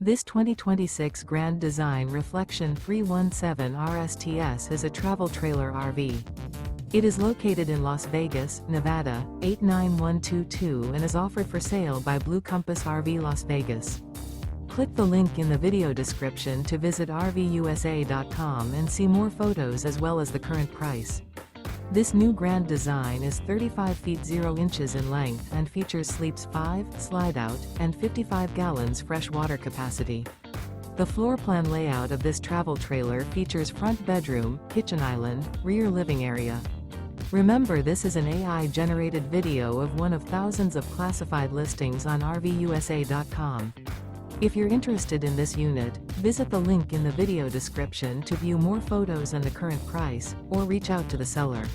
This 2026 Grand Design Reflection 317 RSTS is a travel trailer RV. It is located in Las Vegas, Nevada, 89122 and is offered for sale by Blue Compass RV Las Vegas. Click the link in the video description to visit RVUSA.com and see more photos as well as the current price. This new Grand Design is 35 feet 0 inches in length and features sleeps 5, slide-out, and 55 gallons fresh water capacity. The floor plan layout of this travel trailer features front bedroom, kitchen island, rear living area. Remember, this is an AI-generated video of one of thousands of classified listings on RVUSA.com. If you're interested in this unit, visit the link in the video description to view more photos and the current price, or reach out to the seller.